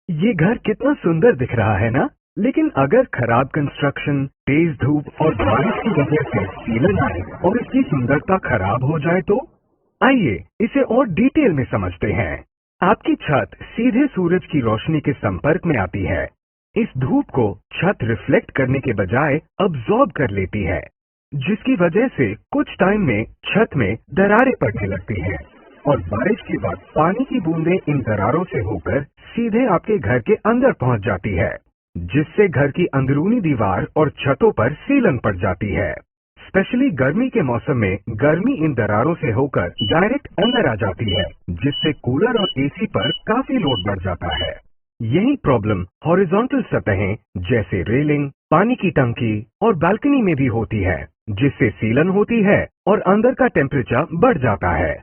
ये घर कितना सुंदर दिख रहा है ना? लेकिन अगर खराब कंस्ट्रक्शन, तेज धूप और बारिश की वजह से सीलन आए और इसकी सुंदरता खराब हो जाए तो? आइए इसे और डिटेल में समझते हैं। आपकी छत सीधे सूरज की रोशनी के संपर्क में आती है। इस धूप को छत रिफ्लेक्ट करने के बजाय अब्सॉर्ब कर लेती है, जिसकी वजह से कुछ टाइम में छत में दरारें पड़ने लगती हैं और बारिश के बाद पानी की बूंदें इन दरारों से होकर सीधे आपके घर के अंदर पहुंच जाती है, जिससे घर की अंदरूनी दीवार और छतों पर सीलन पड़ जाती है। स्पेशली गर्मी के मौसम में गर्मी इन दरारों से होकर डायरेक्ट अंदर आ जाती है, जिससे कूलर और एसी पर काफी लोड बढ़ जाता है। यही प्रॉब्लम हॉरिजॉन्टल सतहें जैसे रेलिंग, पानी की टंकी और बालकनी में भी होती है, जिससे सीलन होती है और अंदर का टेम्परेचर बढ़ जाता है।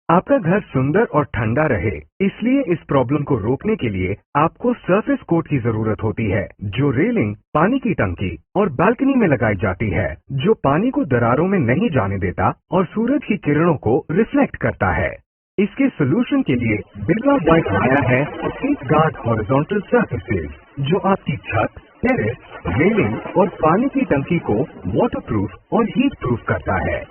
आपका घर सुंदर और ठंडा रहे, इसलिए इस प्रॉब्लम को रोकने के लिए आपको सरफेस कोट की जरूरत होती है, जो रेलिंग, पानी की टंकी और बालकनी में लगाई जाती है, जो पानी को दरारों में नहीं जाने देता और सूरज की किरणों को रिफ्लेक्ट करता है। इसके सोल्यूशन के लिए बिरला व्हाइट आया है सेफगार्ड हॉरिजॉन्टल सर्फेसेज, जो आपकी छत, टेरेस, रेलिंग और पानी की टंकी को वाटरप्रूफ और हीट प्रूफ करता है।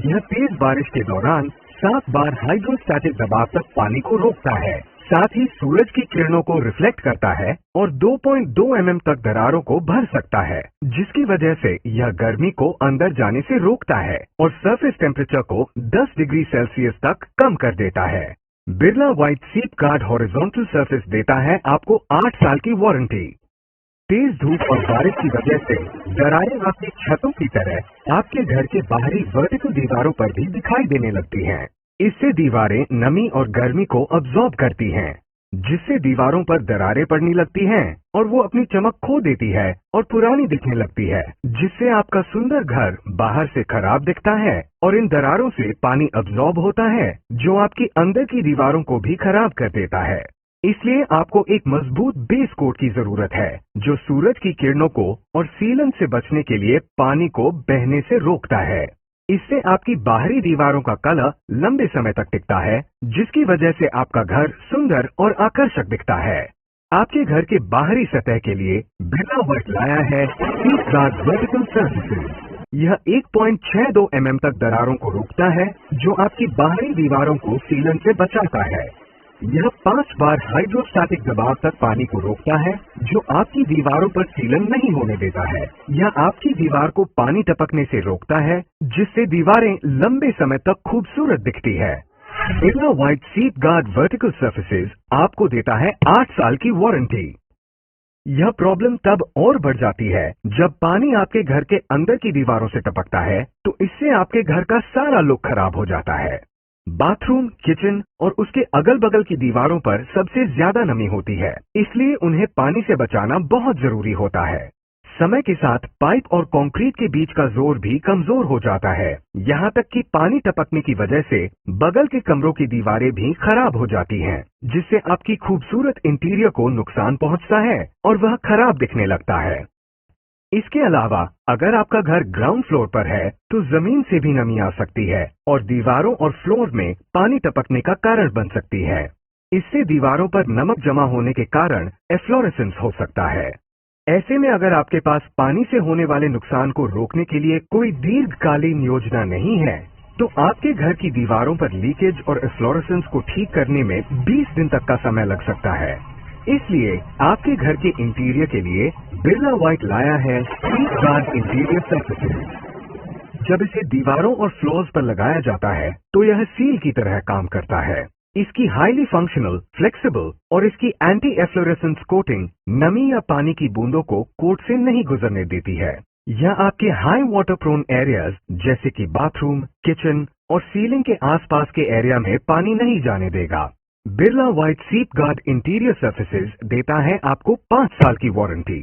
यह तेज बारिश के दौरान 7 बार हाइड्रोस्टैटिक दबाव तक पानी को रोकता है, साथ ही सूरज की किरणों को रिफ्लेक्ट करता है और 2.2 mm तक दरारों को भर सकता है, जिसकी वजह से यह गर्मी को अंदर जाने से रोकता है और सरफेस टेम्परेचर को 10 डिग्री सेल्सियस तक कम कर देता है। Birla white safeguard horizontal surface देता है आपको 8 साल की वारंटी। तेज धूप और बारिश की वजह से दरारें आपकी छतों की तरह आपके घर के बाहरी वर्टिकल दीवारों पर भी दिखाई देने लगती हैं। इससे दीवारें नमी और गर्मी को अब्सॉर्ब करती हैं, जिससे दीवारों पर दरारें पड़ने लगती हैं और वो अपनी चमक खो देती है और पुरानी दिखने लगती है, जिससे आपका सुंदर घर बाहर से खराब दिखता है और इन दरारों से पानी अब्सॉर्ब होता है, जो आपकी अंदर की दीवारों को भी खराब कर देता है। इसलिए आपको एक मजबूत बेस कोट की जरूरत है, जो सूरज की किरणों को और सीलन से बचने के लिए पानी को बहने से रोकता है। इससे आपकी बाहरी दीवारों का कलर लंबे समय तक टिकता है, जिसकी वजह से आपका घर सुंदर और आकर्षक दिखता है। आपके घर के बाहरी सतह के लिए बिरला व्हाइट लाया है सेफगार्ड वर्टिकल सर्फेसेज। यह 1.62 mm तक दरारों को रोकता है, जो आपकी बाहरी दीवारों को सीलन से बचाता है। यह 5 बार हाइड्रोस्टैटिक दबाव तक पानी को रोकता है, जो आपकी दीवारों पर सीलन नहीं होने देता है। यह आपकी दीवार को पानी टपकने से रोकता है, जिससे दीवारें लंबे समय तक खूबसूरत दिखती है। Birla white safeguard vertical surfaces आपको देता है 8 साल की वारंटी। यह प्रॉब्लम तब और बढ़ जाती है जब पानी आपके घर के अंदर की दीवारों से टपकता है, तो इससे आपके घर का सारा लुक खराब हो जाता है। बाथरूम, किचन और उसके अगल बगल की दीवारों पर सबसे ज्यादा नमी होती है, इसलिए उन्हें पानी से बचाना बहुत जरूरी होता है। समय के साथ पाइप और कंक्रीट के बीच का जोर भी कमजोर हो जाता है, यहाँ तक कि पानी टपकने की वजह से बगल के कमरों की दीवारें भी खराब हो जाती हैं, जिससे आपकी खूबसूरत इंटीरियर को नुकसान पहुंचता है और वह खराब दिखने लगता है। इसके अलावा अगर आपका घर ग्राउंड फ्लोर पर है, तो जमीन से भी नमी आ सकती है और दीवारों और फ्लोर में पानी टपकने का कारण बन सकती है। इससे दीवारों पर नमक जमा होने के कारण एफ्लोरेसेंस हो सकता है। ऐसे में अगर आपके पास पानी से होने वाले नुकसान को रोकने के लिए कोई दीर्घकालीन योजना नहीं है, तो आपके घर की दीवारों पर लीकेज और एफ्लोरेसेंस को ठीक करने में 20 दिन तक का समय लग सकता है। इसलिए आपके घर के इंटीरियर के लिए बिरला व्हाइट लाया है सेफगार्ड इंटीरियर सर्फेसेज। जब इसे दीवारों और फ्लोर्स पर लगाया जाता है, तो यह सील की तरह काम करता है। इसकी हाईली फंक्शनल, फ्लेक्सिबल और इसकी एंटी एफ्लोरेसेंस कोटिंग नमी या पानी की बूंदों को कोट से नहीं गुजरने देती है। यह आपके हाई वाटर प्रोन एरियाज जैसे कि बाथरूम, किचन और सीलिंग के आसपास के एरिया में पानी नहीं जाने देगा। Birla white safeguard interior surfaces देता है आपको 5 साल की वारंटी।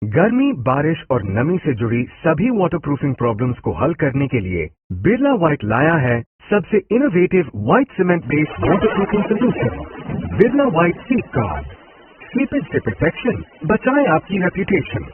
गर्मी, बारिश और नमी से जुड़ी सभी वाटरप्रूफिंग प्रॉब्लम्स को हल करने के लिए बिरला व्हाइट लाया है सबसे innovative white cement based waterproofing solution, Birla white safeguard. Slippage से प्रोटेक्शन, बचाए आपकी रेपुटेशन।